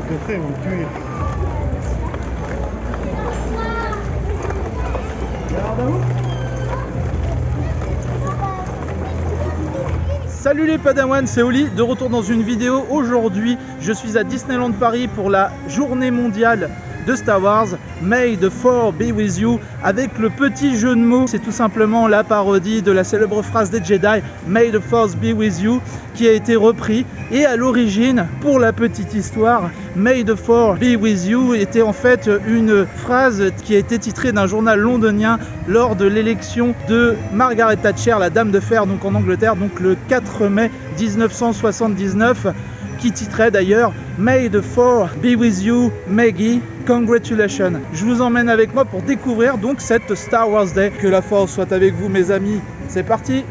coffrets vont me tuer. Salut les Padawans, c'est Oli, de retour dans une vidéo. Aujourd'hui, je suis à Disneyland Paris pour la journée mondiale de Star Wars, May the Force be with you, avec le petit jeu de mots. C'est tout simplement la parodie de la célèbre phrase des Jedi, May the Force be with you, qui a été repris. Et à l'origine, pour la petite histoire, May the Force be with you était en fait une phrase qui a été titrée d'un journal londonien lors de l'élection de Margaret Thatcher, la Dame de Fer, donc en Angleterre, donc le 4 mai 1979, qui titrait d'ailleurs May the Force be with you, Maggie, congratulations. Je vous emmène avec moi pour découvrir donc cette Star Wars Day. Que la force soit avec vous mes amis, c'est parti.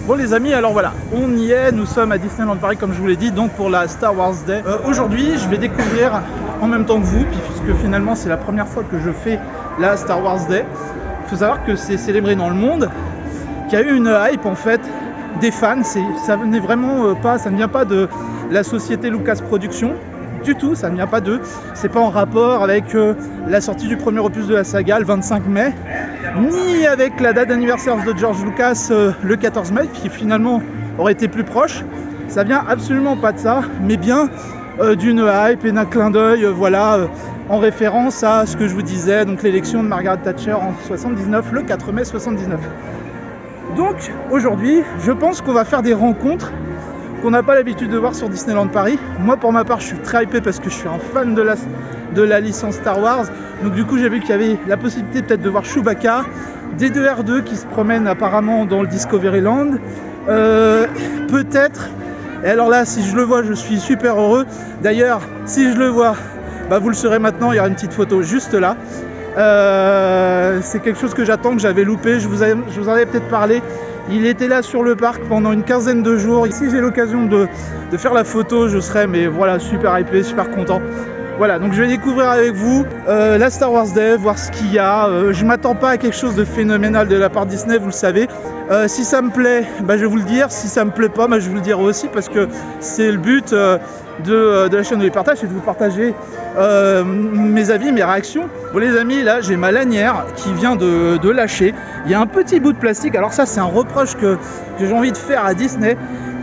Bon les amis, alors voilà, on y est, nous sommes à Disneyland Paris comme je vous l'ai dit, donc pour la Star Wars Day. Aujourd'hui, je vais découvrir en même temps que vous, puisque finalement c'est la première fois que je fais la Star Wars Day. Il faut savoir que c'est célébré dans le monde, qu'il y a eu une hype en fait des fans. Ça venait vraiment pas, ça ne vient pas de la société Lucas Productions. Du tout, ça ne vient pas d'eux, c'est pas en rapport avec la sortie du premier opus de la saga le 25 mai, ni avec la date d'anniversaire de George Lucas le 14 mai, qui finalement aurait été plus proche. Ça vient absolument pas de ça, mais bien d'une hype et d'un clin d'œil, voilà, en référence à ce que je vous disais, donc l'élection de Margaret Thatcher en 79, le 4 mai 79. Donc aujourd'hui, je pense qu'on va faire des rencontres qu'on n'a pas l'habitude de voir sur Disneyland Paris. Moi pour ma part je suis très hypé parce que je suis un fan de la licence Star Wars. Donc du coup j'ai vu qu'il y avait la possibilité peut-être de voir Chewbacca, des D2R2 qui se promènent apparemment dans le Discoveryland. Peut-être, et alors là si je le vois je suis super heureux. D'ailleurs si je le vois, bah, vous le saurez maintenant, il y aura une petite photo juste là. C'est quelque chose que j'attends, que j'avais loupé, je vous en avais peut-être parlé. Il était là sur le parc pendant une quinzaine de jours. Si j'ai l'occasion de faire la photo, je serai mais voilà, super hypé, super content. Voilà, donc je vais découvrir avec vous la Star Wars Day, voir ce qu'il y a. Je m'attends pas à quelque chose de phénoménal de la part de Disney, vous le savez. Si ça me plaît, bah, je vais vous le dire. Si ça me plaît pas, bah, je vais vous le dire aussi, parce que c'est le but de la chaîne de les partages, c'est de vous partager mes avis, mes réactions. Bon les amis, là j'ai ma lanière qui vient de lâcher. Il y a un petit bout de plastique, alors ça c'est un reproche que j'ai envie de faire à Disney.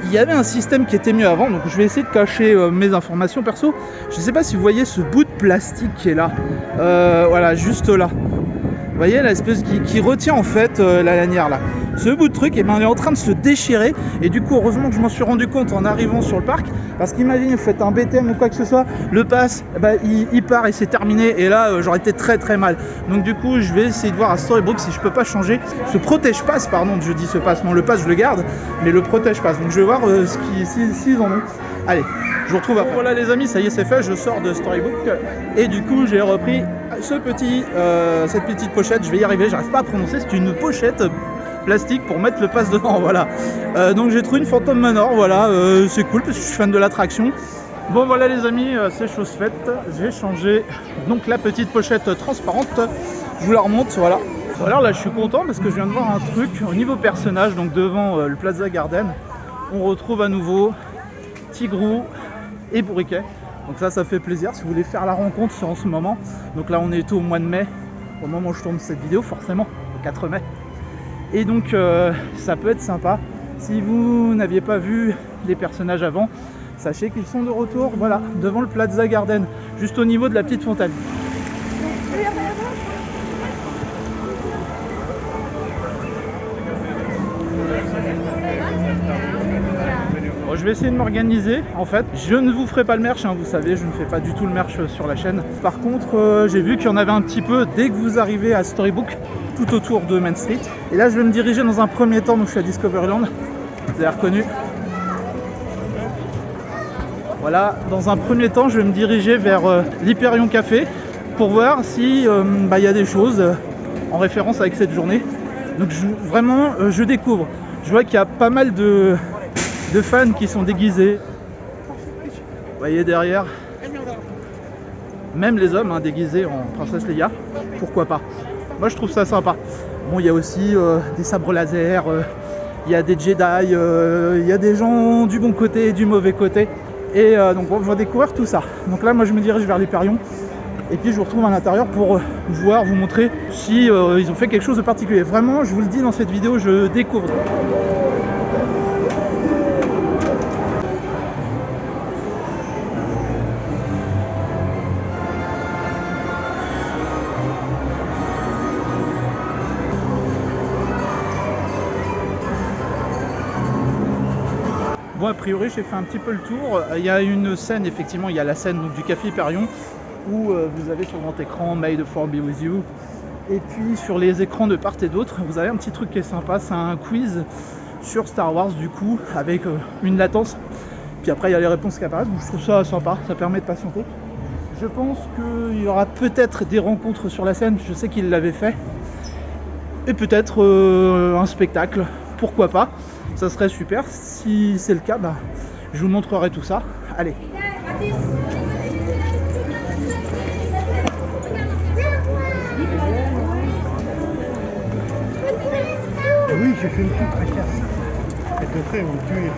Il y avait un système qui était mieux avant, donc je vais essayer de cacher mes informations perso. Je ne sais pas si vous voyez ce bout de plastique qui est là, voilà, juste là. Vous voyez l'espèce qui retient en fait la lanière là. Ce bout de truc, eh ben, il est en train de se déchirer. Et du coup, heureusement que je m'en suis rendu compte en arrivant sur le parc. Parce qu'imagine, vous faites un BTM ou quoi que ce soit, le pass, ben, il part et c'est terminé. Et là, j'aurais été très très mal. Donc du coup, je vais essayer de voir à Storybook si je peux pas changer ce protège-pass, pardon, je dis ce pass. Non, le pass, je le garde, mais le protège-pass. Donc je vais voir s'ils en ont. Allez, je vous retrouve après. Voilà les amis, ça y est, c'est fait, je sors de Storybook. Et du coup, j'ai repris cette petite pochette. Je vais y arriver, j'arrive pas à prononcer, c'est une pochette plastique pour mettre le pass dedans, voilà. Donc j'ai trouvé une Phantom Manor, voilà, c'est cool parce que je suis fan de l'attraction. Bon voilà les amis, c'est chose faite. J'ai changé donc la petite pochette transparente. Je vous la remonte, voilà. Alors là je suis content parce que je viens de voir un truc au niveau personnage, donc devant le Plaza Garden. On retrouve à nouveau Tigrou et Bourriquet. Donc ça fait plaisir si vous voulez faire la rencontre en ce moment. Donc là on est au mois de mai, au moment où je tourne cette vidéo, forcément, le 4 mai. Et donc ça peut être sympa. Si vous n'aviez pas vu les personnages avant, sachez qu'ils sont de retour, voilà, devant le Plaza Garden, juste au niveau de la petite fontaine. Bon, je vais essayer de m'organiser. En fait, je ne vous ferai pas le merch, hein, vous savez, je ne fais pas du tout le merch sur la chaîne. Par contre, j'ai vu qu'il y en avait un petit peu dès que vous arrivez à Storybook, tout autour de Main Street. Et là, je vais me diriger dans un premier temps, donc je suis à Discoveryland, vous avez reconnu. Voilà, dans un premier temps, je vais me diriger vers l'Hyperion Café pour voir si y a des choses en référence avec cette journée. Donc vraiment, je découvre. Je vois qu'il y a pas mal de fans qui sont déguisés. Vous voyez derrière, même les hommes hein, déguisés en princesse Leia, pourquoi pas. Moi je trouve ça sympa. Bon, il y a aussi des sabres laser, il y a des Jedi, il y a des gens du bon côté et du mauvais côté. Et donc on va découvrir tout ça. Donc là moi je me dirige vers l'Hyperion. Et puis je vous retrouve à l'intérieur pour vous montrer si ils ont fait quelque chose de particulier. Vraiment, je vous le dis dans cette vidéo, je découvre. Bon, a priori j'ai fait un petit peu le tour. Il y a une scène, effectivement, il y a la scène donc, du Café Hyperion où vous avez sur grand écran May the Force be with you. Et puis sur les écrans de part et d'autre, vous avez un petit truc qui est sympa, c'est un quiz sur Star Wars du coup, avec une latence. Puis après il y a les réponses qui apparaissent, donc je trouve ça sympa, ça permet de patienter. Je pense qu'il y aura peut-être des rencontres sur la scène, je sais qu'il l'avait fait. Et peut-être un spectacle, pourquoi pas, ça serait super. Si c'est le cas, bah, je vous montrerai tout ça. Allez. Oui, j'ai fait une petite tracasse. Et de fait, on tue.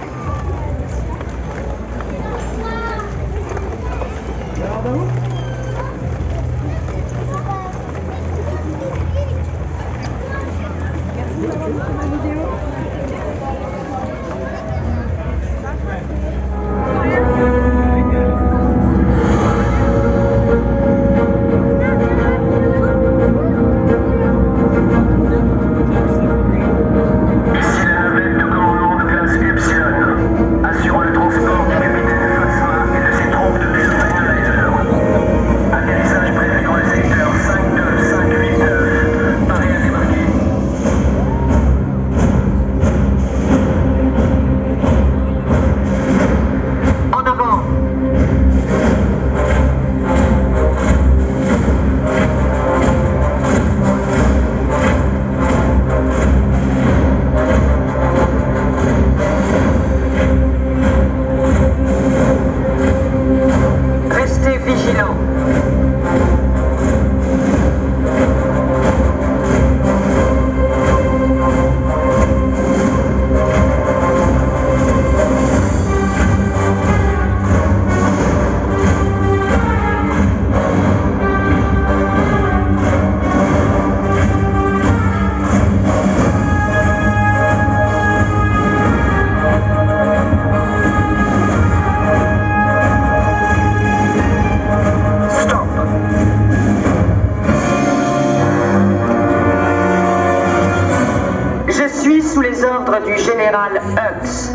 Sous les ordres du général Hux.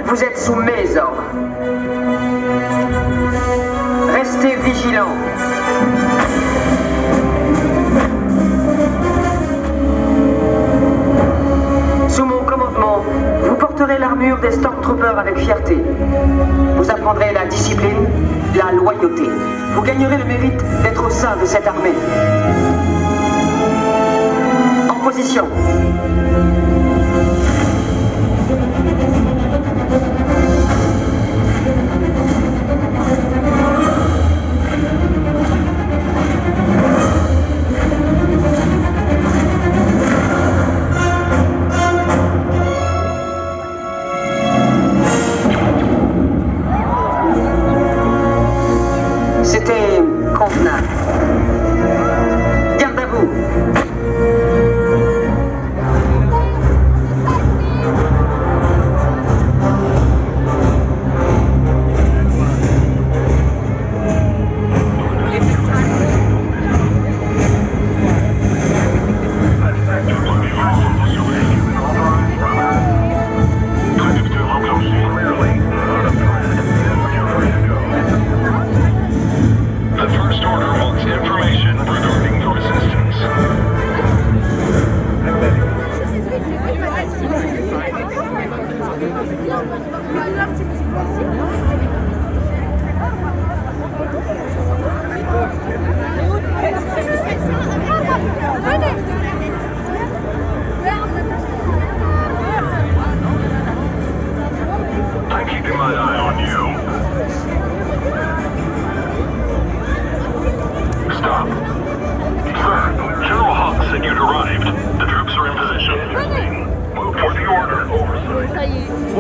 Vous êtes sous mes ordres. Restez vigilants. Sous mon commandement, vous porterez l'armure des Stormtroopers avec fierté. Vous apprendrez la discipline, la loyauté. Vous gagnerez le mérite d'être au sein de cette armée. Position. C'était convenable. Garde à vous.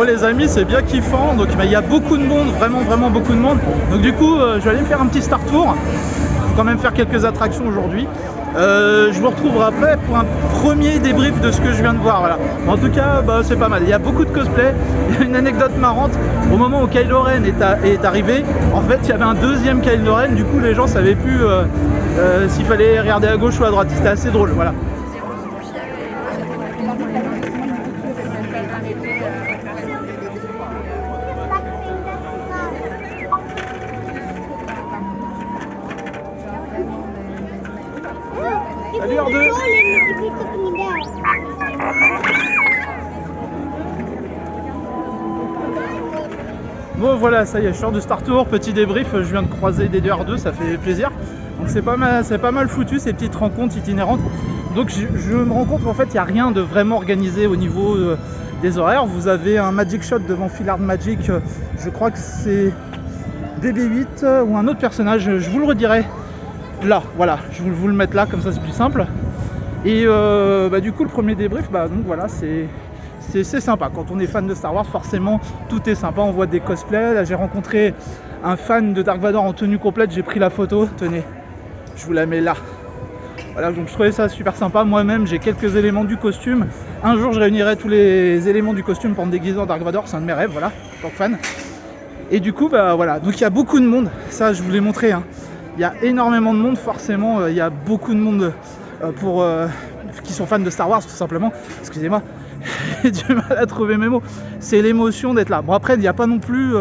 Bon les amis, c'est bien kiffant, donc il y a beaucoup de monde, vraiment beaucoup de monde. Donc du coup, je vais aller me faire un petit Star Tour. Il faut quand même faire quelques attractions aujourd'hui. Je vous retrouverai après pour un premier débrief de ce que je viens de voir. Voilà. En tout cas, c'est pas mal. Il y a beaucoup de cosplay. Il y a une anecdote marrante. Au moment où Kylo Ren est arrivé, en fait, il y avait un deuxième Kylo Ren. Du coup, les gens savaient plus s'il fallait regarder à gauche ou à droite. C'était assez drôle. Voilà. Salut R2. Bon voilà, ça y est, je sors du Star Tour, petit débrief, je viens de croiser des deux R2, ça fait plaisir. Donc c'est pas mal foutu ces petites rencontres itinérantes. Donc je me rends compte qu'en fait il n'y a rien de vraiment organisé au niveau des horaires. Vous avez un Magic Shot devant Philard Magic, je crois que c'est BB-8 ou un autre personnage, je vous le redirai. Là, voilà, je vais vous le mettre là, comme ça c'est plus simple. Et du coup le premier débrief, donc voilà, c'est sympa. Quand on est fan de Star Wars, forcément tout est sympa, on voit des cosplays. Là j'ai rencontré un fan de Dark Vador en tenue complète, j'ai pris la photo, tenez, je vous la mets là. Voilà, donc je trouvais ça super sympa. Moi-même j'ai quelques éléments du costume. Un jour je réunirai tous les éléments du costume pour me déguiser en Dark Vador, c'est un de mes rêves, voilà, en tant que fan. Et du coup voilà, donc il y a beaucoup de monde, ça je vous l'ai montré, hein. Il y a énormément de monde, forcément, il y a beaucoup de monde qui sont fans de Star Wars, tout simplement. Excusez-moi, j'ai du mal à trouver mes mots. C'est l'émotion d'être là. Bon, après, il n'y a pas non plus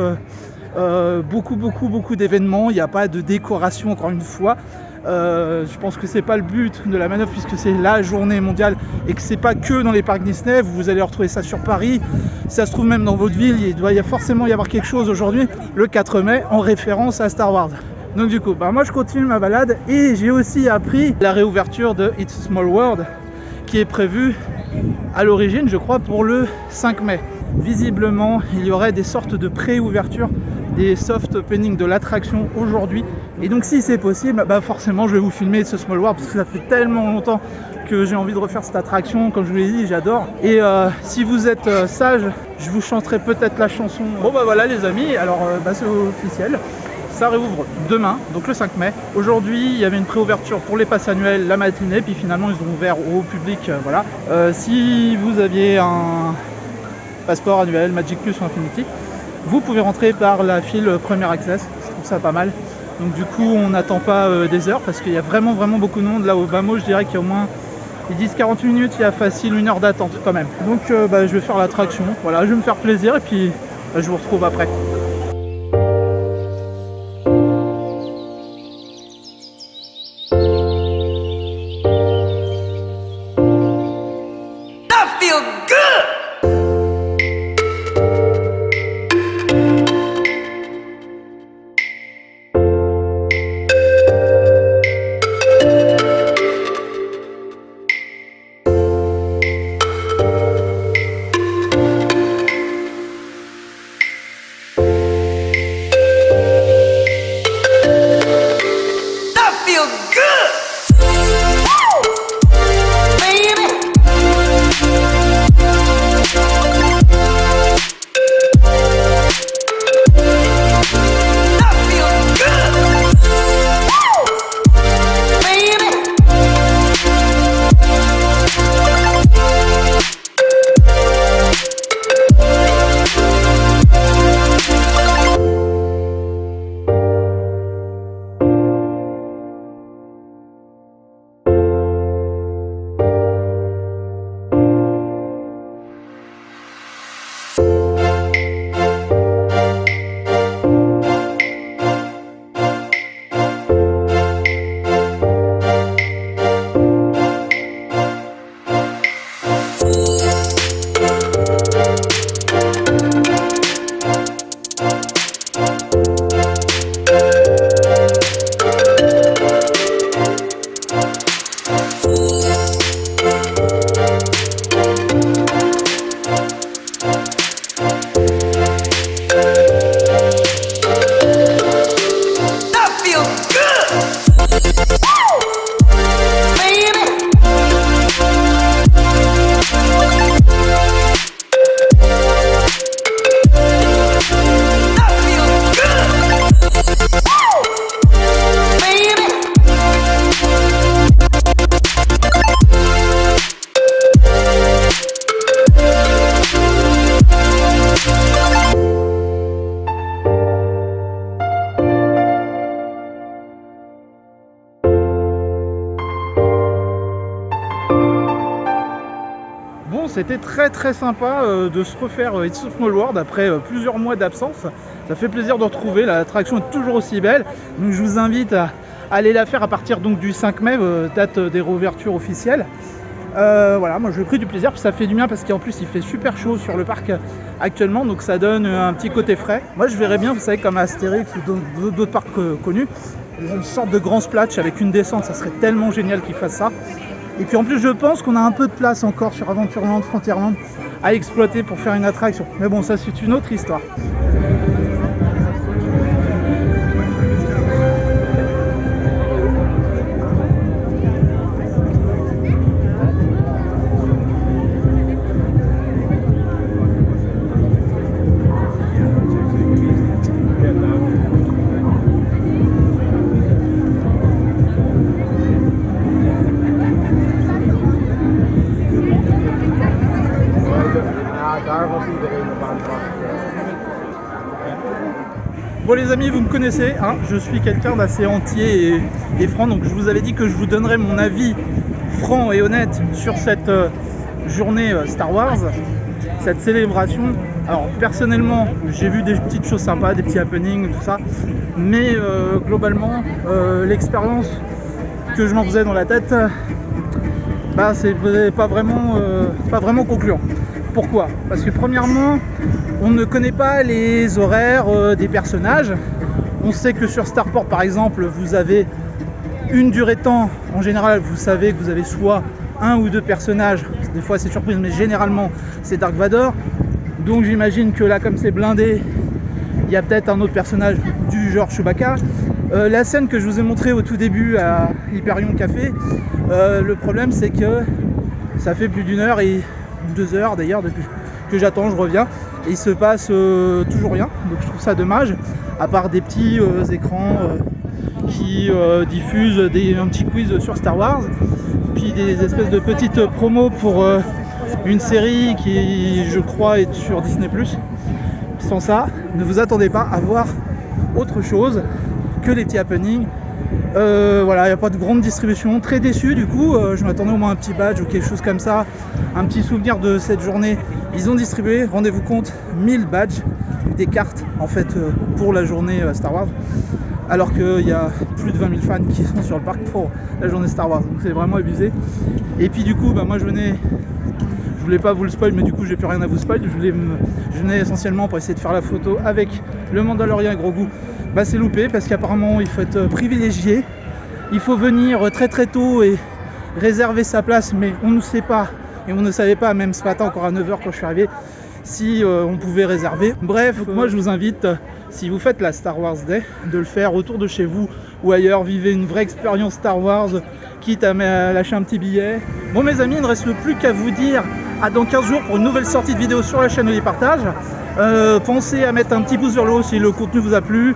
beaucoup d'événements, il n'y a pas de décoration, encore une fois. Je pense que c'est pas le but de la manœuvre, puisque c'est la journée mondiale et que c'est pas que dans les parcs Disney. Vous allez retrouver ça sur Paris, si ça se trouve même dans votre ville. Il doit forcément y avoir quelque chose aujourd'hui, le 4 mai, en référence à Star Wars. Donc du coup, moi je continue ma balade et j'ai aussi appris la réouverture de It's a Small World qui est prévue à l'origine, je crois, pour le 5 mai. Visiblement, il y aurait des sortes de pré-ouverture, des soft opening de l'attraction aujourd'hui. Et donc si c'est possible, forcément je vais vous filmer It's a Small World parce que ça fait tellement longtemps que j'ai envie de refaire cette attraction. Comme je vous l'ai dit, j'adore. Et si vous êtes sage, je vous chanterai peut-être la chanson. Bon voilà les amis, alors c'est officiel. Ça réouvre demain, donc le 5 mai. Aujourd'hui, il y avait une préouverture pour les passes annuelles la matinée, puis finalement ils ont ouvert au public. Voilà. Si vous aviez un passeport annuel Magic Plus ou Infinity, vous pouvez rentrer par la file Premier Access. Je trouve ça pas mal. Donc du coup, on n'attend pas des heures parce qu'il y a vraiment beaucoup de monde. Là au Bamo, je dirais qu'il y a au moins, ils disent 40 minutes, il y a facile 1 heure d'attente quand même. Donc je vais faire l'attraction. Voilà, je vais me faire plaisir et puis je vous retrouve après. c'était très très sympa de se refaire It's a Small World après plusieurs mois d'absence. Ça fait plaisir de retrouver, l'attraction est toujours aussi belle. Donc je vous invite à aller la faire à partir donc du 5 mai, date des réouvertures officielles. Voilà, moi j'ai pris du plaisir, puis ça fait du bien parce qu'en plus il fait super chaud sur le parc actuellement, donc ça donne un petit côté frais. Moi je verrais bien, vous savez, comme Astérix ou d'autres parcs connus, une sorte de grand splash avec une descente, ça serait tellement génial qu'ils fassent ça. Et puis en plus je pense qu'on a un peu de place encore sur Adventureland, Frontierland à exploiter pour faire une attraction. Mais bon, ça c'est une autre histoire. Bon les amis, vous me connaissez, hein, je suis quelqu'un d'assez entier et franc, donc je vous avais dit que je vous donnerais mon avis franc et honnête sur cette journée Star Wars, cette célébration. Alors personnellement, j'ai vu des petites choses sympas, des petits happenings, tout ça, mais globalement, l'expérience que je m'en faisais dans la tête, bah, c'est pas vraiment concluant. Pourquoi? Parce que premièrement, on ne connaît pas les horaires des personnages. On sait que sur Starport par exemple, vous avez une durée de temps. En général, vous savez que vous avez soit un ou deux personnages. Des fois c'est surprise, mais généralement c'est Dark Vador. Donc j'imagine que là, comme c'est blindé, il y a peut-être un autre personnage du genre Chewbacca. La scène que je vous ai montrée au tout début à Hyperion Café, le problème c'est que ça fait plus d'une heure et 2 heures d'ailleurs depuis que j'attends, je reviens et il se passe toujours rien, donc je trouve ça dommage, à part des petits écrans qui diffusent un petit quiz sur Star Wars, puis des espèces de petites promos pour une série qui je crois est sur Disney+. Sans ça, ne vous attendez pas à voir autre chose que les petits happenings. Voilà, il n'y a pas de grande distribution, très déçu du coup, je m'attendais au moins un petit badge ou quelque chose comme ça, un petit souvenir de cette journée. Ils ont distribué, rendez-vous compte, 1000 badges, des cartes en fait pour la journée Star Wars, alors qu'il y a plus de 20 000 fans qui sont sur le parc pour la journée Star Wars, donc c'est vraiment abusé. Et puis du coup, bah, moi je voulais pas vous le spoil, mais du coup j'ai plus rien à vous spoil. Je venais essentiellement pour essayer de faire la photo avec le Mandalorian et Grogu. Bah c'est loupé parce qu'apparemment il faut être privilégié, il faut venir très très tôt et réserver sa place, mais on ne sait pas, et on ne savait pas même ce matin encore à 9h quand je suis arrivé, si on pouvait réserver. Bref, moi je vous invite, si vous faites la Star Wars Day, de le faire autour de chez vous ou ailleurs, vivez une vraie expérience Star Wars, quitte à lâcher un petit billet. Bon mes amis, il ne reste plus qu'à vous dire à dans 15 jours pour une nouvelle sortie de vidéo sur la chaîne Oli Partage. Pensez à mettre un petit pouce vers le haut si le contenu vous a plu,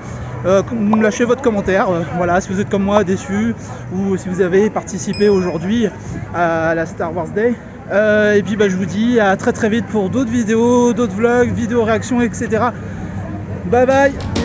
lâchez votre commentaire, voilà, si vous êtes comme moi déçu ou si vous avez participé aujourd'hui à la Star Wars Day. Et puis bah, je vous dis à très très vite pour d'autres vidéos, d'autres vlogs, vidéos réactions, etc. Bye bye.